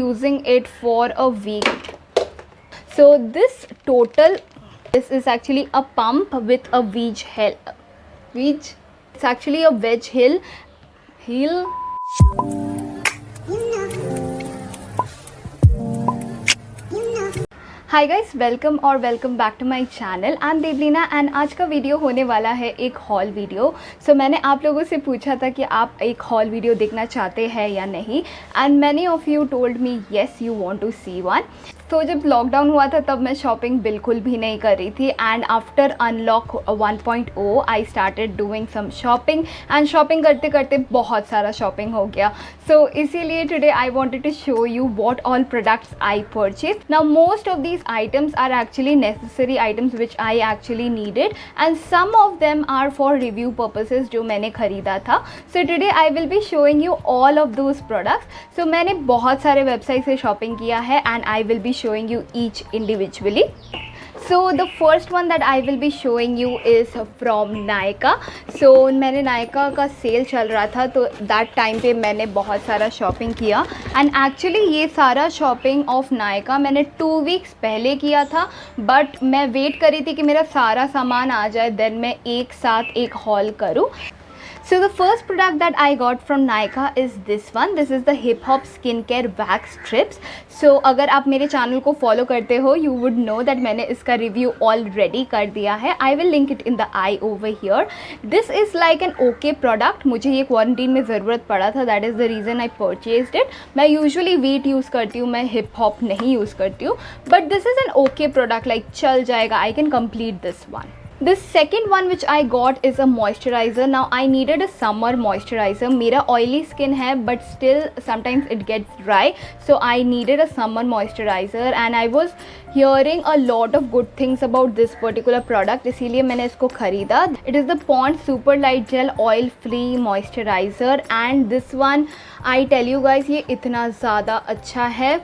using it for a week. So this is actually a pump with a wedge heel. It's actually a wedge heel. Hi guys, welcome back to my channel. I am Devleena and आज का video होने वाला है एक hall video. सो मैंने आप लोगों से पूछा था कि आप एक हॉल वीडियो देखना चाहते हैं या नहीं, and many of you told me yes you want to see one. तो जब लॉकडाउन हुआ था तब मैं शॉपिंग बिल्कुल भी नहीं कर रही थी, and after unlock 1.0 I started doing some shopping, and shopping करते करते बहुत सारा शॉपिंग हो गया। सो इसीलिए today I wanted to show you what all products I purchase. Now most of these items are actually necessary items which I actually needed, and some of them are for review purposes जो मैंने ख़रीदा था। So today I will be showing you all of those products. So मैंने बहुत सारे website से shopping किया है and I will be showing you each individually. So the first one that I will be showing you is from Nykaa. So मैंने Nykaa का cell चल रहा था तो that time पे मैंने बहुत सारा शॉपिंग किया, and actually ये सारा शॉपिंग ऑफ Nykaa मैंने 2 weeks पहले किया था, बट मैं वेट कर रही थी कि मेरा सारा सामान आ जाए देन मैं एक साथ एक हॉल करूँ। So the first product that I got from Nykaa is this one. This is the Hip Hop Skincare Wax Strips. So अगर आप मेरे चैनल को फॉलो करते हो you would know that मैंने इसका रिव्यू ऑलरेडी कर दिया है। I will link it in the eye over here. This is like an okay product. मुझे ये क्वारंटीन में ज़रूरत पड़ा था, that is the reason I purchased it. मैं usually wheat यूज़ करती हूँ, मैं hip hop नहीं यूज़ करती हूँ, but this is an okay product, like चल जाएगा, I can complete this one. The second one which I got is a moisturizer. Now I needed a summer moisturizer. मेरा oily skin है but still sometimes it gets dry, so I needed a summer moisturizer and I was hearing a lot of good things about this particular product, इसीलिए मैंने इसको ख़रीदा। It is the Pond's Super Light Gel Oil Free Moisturizer, and this one I tell you guys ये इतना ज़्यादा अच्छा है।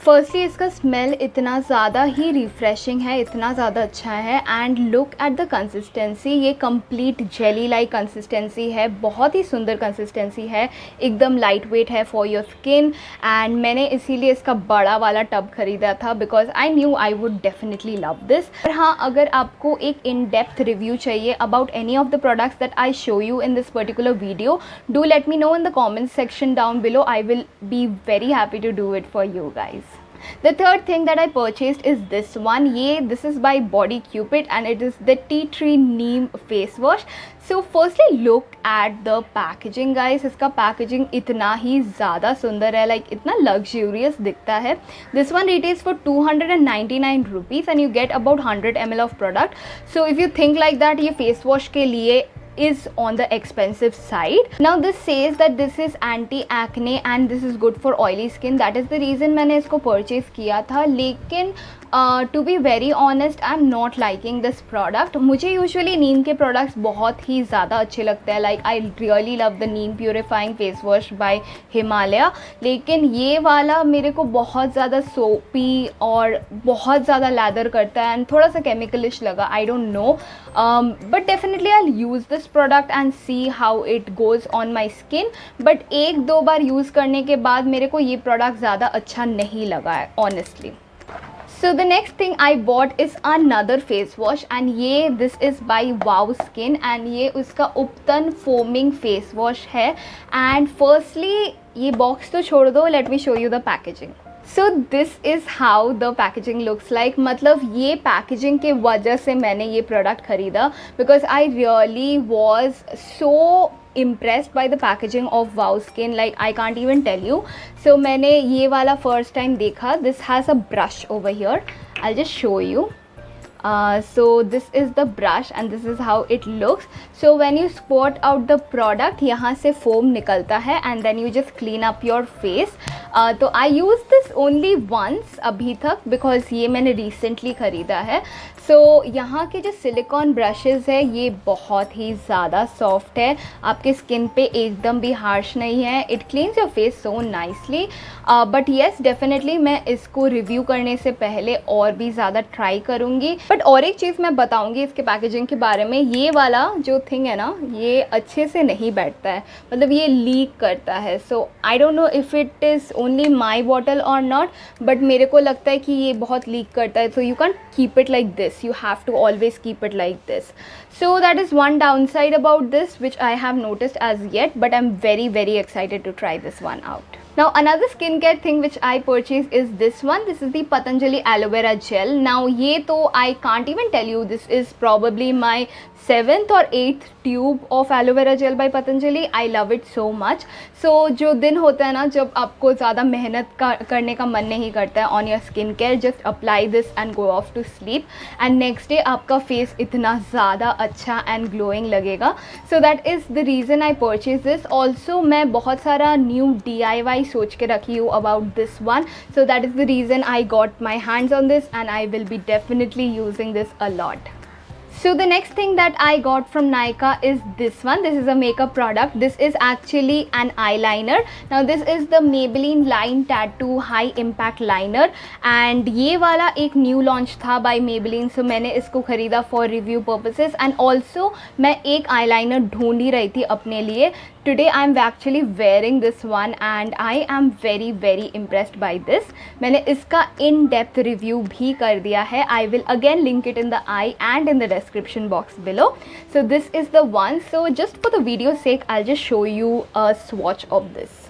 Firstly इसका स्मेल इतना ज़्यादा ही रिफ़्रेशिंग है, इतना ज़्यादा अच्छा है, and look at the consistency. ये कंप्लीट जेली लाइक कंसिस्टेंसी है, बहुत ही सुंदर कंसिस्टेंसी है, एकदम लाइट वेट है फॉर योर स्किन, एंड मैंने इसीलिए इसका बड़ा वाला टब ख़रीदा था because I knew I would definitely love this. और हाँ, अगर आपको एक इन डेप्थ रिव्यू चाहिए about any of the products that I show you in this particular video, do let me know in the comment section down below. I will be very happy to do it for you guys. The third thing that I purchased is this one. This is by Body Cupid and it is the Tea Tree Neem face wash. So firstly look at the packaging guys. इसका packaging इतना ही ज़्यादा सुंदर है, like इतना luxurious दिखता है। This one retails for 299 rupees and you get about 100 ml of product. So if you think like that, ये face wash के लिए is on the expensive side. Now this says that this is anti acne and this is good for oily skin. That is the reason मैंने इसको purchase किया था, लेकिन to be very honest I'm not liking this product. मुझे usually नीम के products बहुत ही ज़्यादा अच्छे लगते हैं, like I really love the neem purifying face wash by Himalaya, लेकिन ये वाला मेरे को बहुत ज़्यादा soapy और बहुत ज़्यादा lather करता है and थोड़ा सा chemicalish लगा, I don't know, but definitely I'll use this product and see how it goes on my skin, but एक दो बार यूज़ करने के बाद मेरे को ये प्रोडक्ट ज़्यादा अच्छा नहीं लगा है honestly. So the next thing I bought is another face wash and this is by Wow Skin and ये उसका उपतन foaming face wash है, and firstly ये box तो छोड़ दो, let me show you the packaging. So this is how the packaging looks like. मतलब ये packaging के वजह से मैंने ये product ख़रीदा because I really was so impressed by the packaging of Wow Skin, like I can't even tell you. So मैंने ये वाला first time देखा. This has a brush over here. I'll just show you. So this is the brush and this is how it looks. So when you squirt out the product, यहाँ से foam निकलता है and then you just clean up your face. तो I used this only once अभी तक because ये मैंने recently ख़रीदा है. सो यहाँ के जो सिलिकॉन ब्रशेज़ है ये बहुत ही ज़्यादा सॉफ्ट है, आपके स्किन पे एकदम भी हार्श नहीं है। It cleans your face so nicely. But yes, definitely मैं इसको रिव्यू करने से पहले और भी ज़्यादा ट्राई करूँगी। बट और एक चीज़ मैं बताऊँगी इसके पैकेजिंग के बारे में, ये वाला जो थिंग है ना, ये अच्छे से नहीं बैठता है, मतलब ये लीक करता है। So I don't know if it is only my bottle और नॉट, बट मेरे को लगता है कि ये बहुत लीक करता है। So you can keep it like this, you have to always keep it like this. So that is one downside about this which I have noticed as yet, but I'm very excited to try this one out. Now another skincare thing which I purchased is this one. This is the Patanjali aloe vera gel. Now ये तो I can't even tell you, this is probably my 7th or 8th tube of aloe vera gel by Patanjali. I love it so much. So जो दिन होता है ना जब आपको ज़्यादा मेहनत करने का मन नहीं करता है on your skin care, just apply this and go off to sleep and next day आपका face इतना ज़्यादा अच्छा and glowing लगेगा. So that is the reason I purchased this. Also मैं बहुत सारा new DIY सोच के रखी हूँ about this one. So that is the reason I got my hands on this and I will be definitely using this a lot. So the next thing that I got from Nykaa is this one. This is a makeup product. This is actually an eyeliner. Now this is the Maybelline Line Tattoo High Impact Liner and ये वाला एक new launch था by Maybelline, so मैंने इसको खरीदा for review purposes and also मैं एक eyeliner ढूंढ ही रही थी अपने लिए. Today I am actually wearing this one and I am very impressed by this. मैंने इसका in depth review भी कर दिया है. I will again link it in the eye and in the description box below. So this is the one. So just for the video's sake, I'll just show you a swatch of this.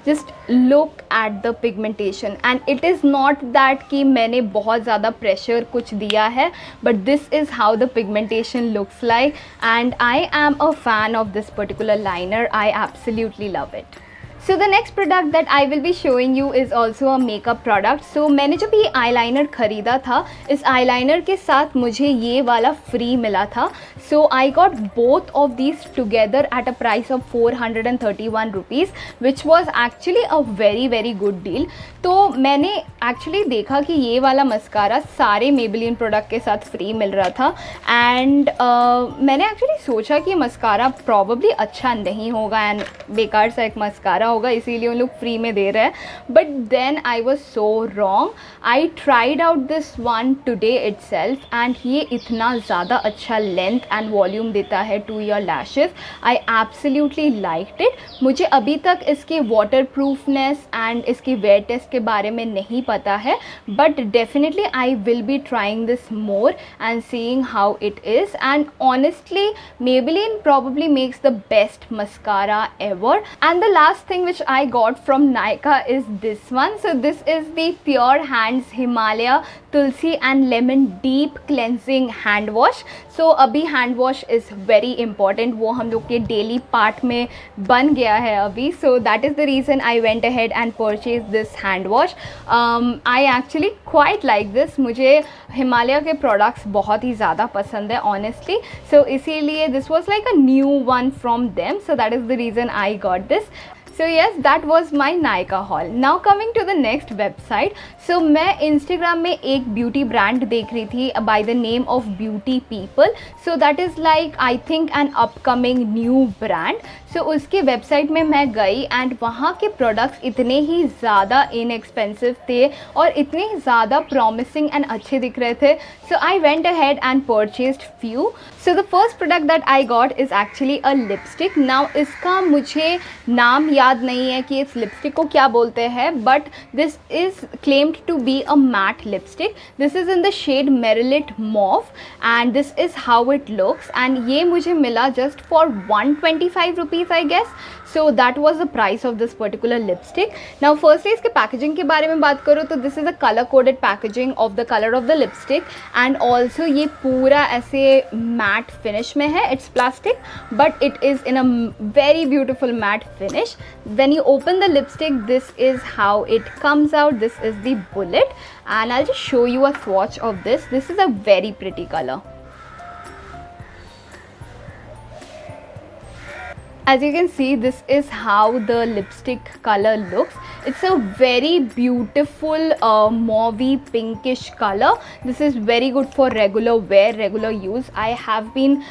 Just look at the pigmentation and it is not that कि मैंने बहुत ज़्यादा pressure कुछ दिया है, but this is how the pigmentation looks like and I am a fan of this particular liner. I absolutely love it. So the next product that I will be showing you is also a makeup product. So मैंने जब ये eyeliner ख़रीदा था, इस eyeliner के साथ मुझे ये वाला free मिला था. So I got both of these together at a price of 431 rupees, which was actually a very good deal. तो मैंने actually देखा कि ये वाला मस्कारा सारे Maybelline प्रोडक्ट के साथ फ्री मिल रहा था and मैंने actually सोचा कि मस्कारा probably अच्छा नहीं होगा and बेकार सा एक मस्कारा होगा, इसीलिए उन लोग फ्री में दे रहे हैं. But then I was so wrong. I tried out this one today itself and ये इतना ज़्यादा अच्छा लेंथ एंड वॉल्यूम देता है to your lashes. I absolutely liked it. मुझे अभी तक इसके वाटर प्रूफनेस एंड इसकी वेयर टेस्ट के बारे में नहीं पता है, but definitely I will be trying this more and seeing how it is. And honestly Maybelline probably makes the best mascara ever. And the last thing which I got from Nykaa is this one. So this is the Pure Hands Himalaya Tulsi and Lemon Deep Cleansing Hand Wash. So अभी hand wash is very important, वो हम लोग के daily part में बन गया है अभी. So that is the reason I went ahead and purchased this hand wash. I actually quite like this. मुझे हिमालय के products बहुत ही ज़्यादा पसंद है honestly. So इसीलिए this was like a new one from them. So that is the reason I got this. So yes, that was my Nykaa haul. Now coming to the next website. So मैं Instagram में एक beauty brand देख रही थी by the name of Beauty People. So that is like I think an upcoming new brand. So उसके website में मैं गई एंड वहाँ के प्रोडक्ट्स इतने ही ज़्यादा इनएक्सपेंसिव थे और इतने ज़्यादा प्रॉमिसिंग एंड अच्छे दिख रहे थे. So I went ahead and purchased few. So the first product that I got is actually a lipstick. Now इसका मुझे नाम याद नहीं है कि इस लिपस्टिक को क्या बोलते हैं, but this is claimed to be a matte lipstick. This is in the shade merilit mauve and this is how it looks. And ये मुझे मिला just for 125 rupees I guess. So that was the price of this particular lipstick. Now firstly इसके packaging के बारे में बात करूँ तो this is a color coded packaging of the color of the lipstick and also ये पूरा ऐसे matte finish में है. It's plastic but it is in a very beautiful matte finish. When you open the lipstick, this is how it comes out. This is the bullet and I'll just show you a swatch of this. This is a very pretty color. As you can see, this is how the lipstick color looks. It's a very beautiful mauvey pinkish color. This is very good for regular wear, regular use. I have been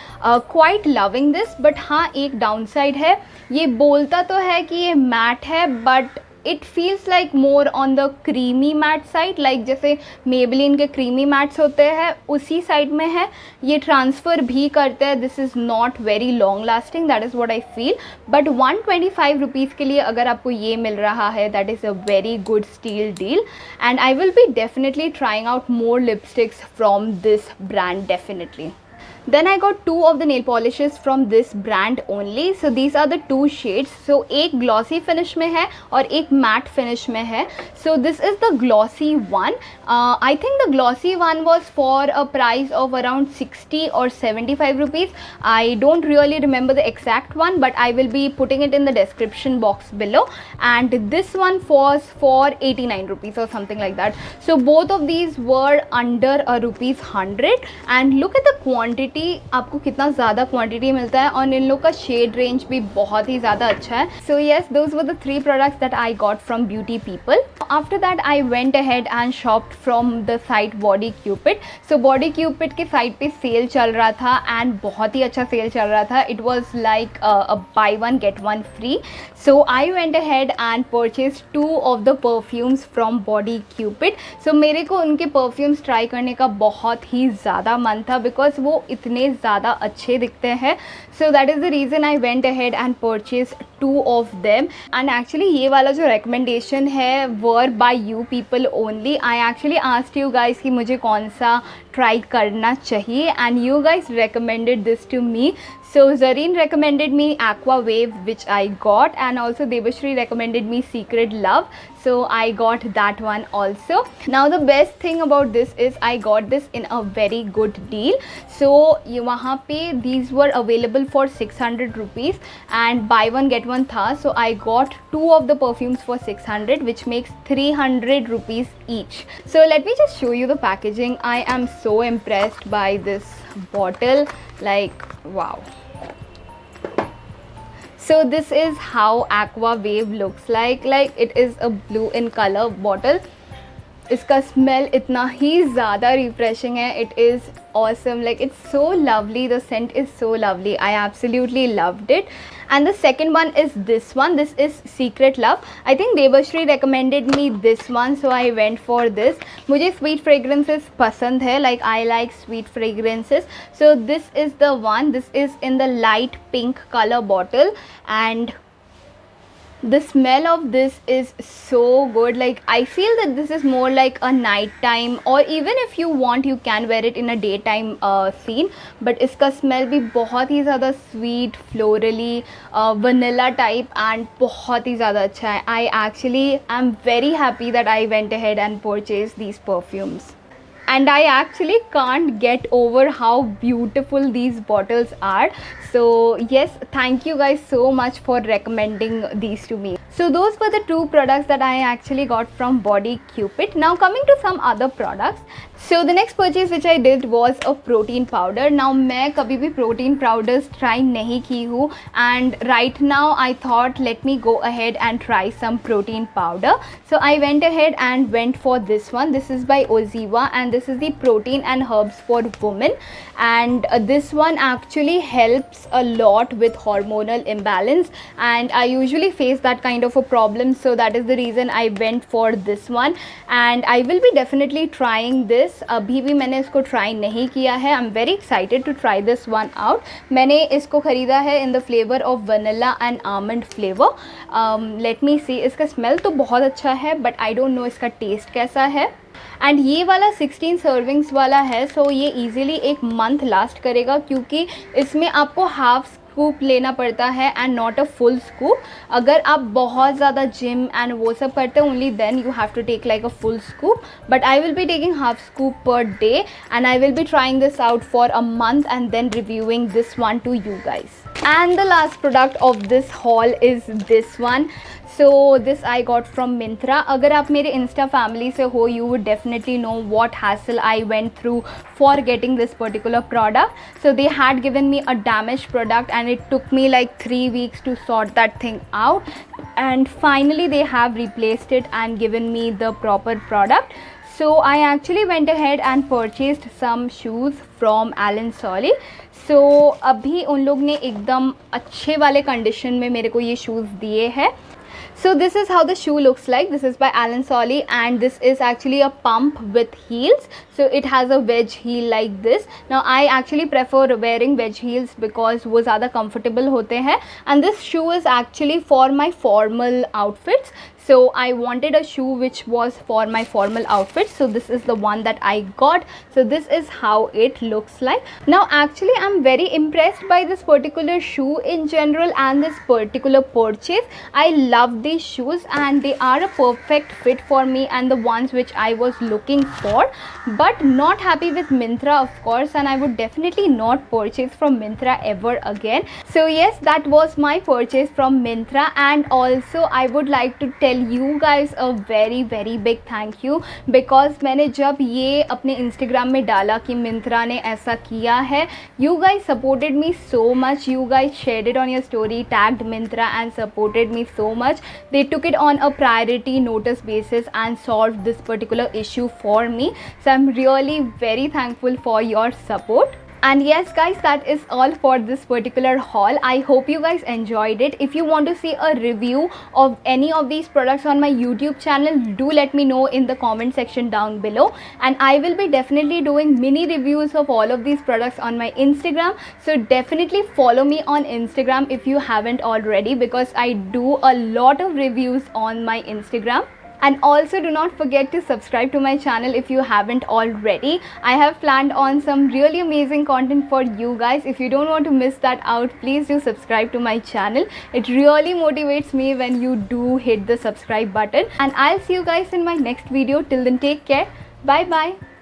quite loving this, but हाँ एक downside है, ये बोलता तो है कि ये matte है, but it feels like more on the creamy mat side, like जैसे मेबलिन के क्रीमी मैट्स होते हैं उसी साइड में है. ये ट्रांसफ़र भी करते हैं. This is not very long lasting, that is what I feel. But 125 rupees के लिए अगर आपको ये मिल रहा है, that is a very good steal deal. And I will be definitely trying out more lipsticks from this brand definitely. Then I got two of the nail polishes from this brand only. So these are the two shades. So एक glossy finish में है और एक matte finish में है. So this is the glossy one. I think the glossy one was for a price of around 60 or 75 rupees. I don't really remember the exact one, but I will be putting it in the description box below. And this one was for 89 rupees or something like that. So both of these were under a rupees 100. And look at the quantity. आपको कितना ज़्यादा quantity मिलता है और इन लोग का shade range भी बहुत ही ज़्यादा अच्छा है. So yes, those were the 3 products that I got from beauty people. After that I went ahead and शॉप्ड from the site body Cupid. So body Cupid के साइट पे सेल चल रहा था एंड बहुत ही अच्छा सेल चल रहा था. It was like buy one get one free. So I went ahead and purchase 2 of the perfumes from Body Cupid. So मेरे को उनके परफ्यूम्स ट्राई करने का बहुत ही ज़्यादा मन था बिकॉज वो इतने ज़्यादा अच्छे दिखते हैं. So that is the reason I went ahead and purchase 2 of them. And actually ये वाला जो रिकमेंडेशन है were by you people only. I actually asked you guys कि मुझे कौन सा ट्राई करना चाहिए and you guys recommended this to me. So Zareen recommended me Aqua Wave, which I got, and also Debashri recommended me Secret Love. So I got that one also. Now the best thing about this is I got this in a very good deal. So ये वहाँ पे these were available for 600 rupees and buy one get one था. So I got 2 of the perfumes for 600, which makes 300 rupees each. So let me just show you the packaging. I am so impressed by this bottle, like wow. So this is how Aqua Wave looks like it is a blue in color bottle. इसका smell इतना ही ज़्यादा refreshing है. It is awesome, like it's so lovely, the scent is so lovely. I absolutely loved it. And the second one is this one. This is Secret Love. I think Debashri recommended me this one, so I went for this. मुझे sweet fragrances पसंद है, like I like sweet fragrances. So this is the one. This is in the light pink color bottle and the smell of this is so good. Like I feel that this is more like a night time, or even if you want you can wear it in a daytime scene. But इसका smell भी बहुत ही ज़्यादा sweet, florally, vanilla type and बहुत ही ज़्यादा अच्छा है. I actually am very happy that I went ahead and purchased these perfumes. And I actually can't get over how beautiful these bottles are. So yes, thank you guys so much for recommending these to me. So those were the 2 products that I actually got from Body Cupid. Now coming to some other products. So the next purchase which I did was a protein powder. Now मैं कभी भी protein powders try नहीं की हूँ and right now I thought let me go ahead and try some protein powder. So I went ahead and went for this one. This is by Oziva and this is the protein and herbs for women, and this one actually helps a lot with hormonal imbalance and I usually face that kind of a problem, so that is the reason I went for this one and I will be definitely trying this. अभी भी मैंने इसको try नहीं किया है. I'm very excited to try this one out. मैंने इसको ख़रीदा है in the flavor of vanilla and almond flavor. Let me see. इसका smell तो बहुत अच्छा है but I don't know इसका taste कैसा है. एंड ये वाला 16 सर्विंग्स वाला है, सो ये इजीली 1 मंथ लास्ट करेगा क्योंकि इसमें आपको हाफ स्कूप लेना पड़ता है and not a full scoop. अगर आप बहुत ज़्यादा जिम एंड वो सब करते हैं only then you have to take like a full scoop, but I will be taking half scoop per day and I will be trying this out for a month and then reviewing this one to you guys. And the last product of this haul is this one. So this I got from Myntra. अगर आप मेरे Insta family से हो, you would definitely know what hassle I went through for getting this particular product. So they had given me a damaged product and it took me like 3 weeks to sort that thing out, and finally they have replaced it and given me the proper product. So I actually went ahead and purchased some shoes from Allen Solly. So अभी उन लोग ने एकदम अच्छे वाले condition में मेरे को ये शूज़ दिए हैं. So this is how the shoe looks like. This is by Allen Solly and this is actually a pump with heels. So it has a wedge heel like this. Now I actually prefer wearing wedge heels because वो ज़्यादा comfortable होते हैं, and this shoe is actually for my formal outfits. So I wanted a shoe which was for my formal outfit. So this is the one that I got. So this is how it looks like. Now actually I'm very impressed by this particular shoe in general and this particular purchase. I love these shoes and they are a perfect fit for me and the ones which I was looking for. But not happy with Myntra of course, and I would definitely not purchase from Myntra ever again. So yes, that was my purchase from Myntra, and also I would like to tell you guys a very big thank you because मैंने जब ये अपने Instagram में डाला कि Myntra ने ऐसा किया है, you guys supported me so much. You guys shared it on your story, tagged Myntra and supported me so much. They took it on a priority notice basis and solved this particular issue for me. So I'm really very thankful for your support. And yes guys, that is all for this particular haul. I hope you guys enjoyed it. If you want to see a review of any of these products on my YouTube channel, do let me know in the comment section down below, and I will be definitely doing mini reviews of all of these products on my Instagram. So definitely follow me on Instagram if you haven't already, because I do a lot of reviews on my Instagram. And also do not forget to subscribe to my channel if you haven't already. I have planned on some really amazing content for you guys. If you don't want to miss that out, please do subscribe to my channel. It really motivates me when you do hit the subscribe button. And I'll see you guys in my next video. Till then, take care. Bye bye.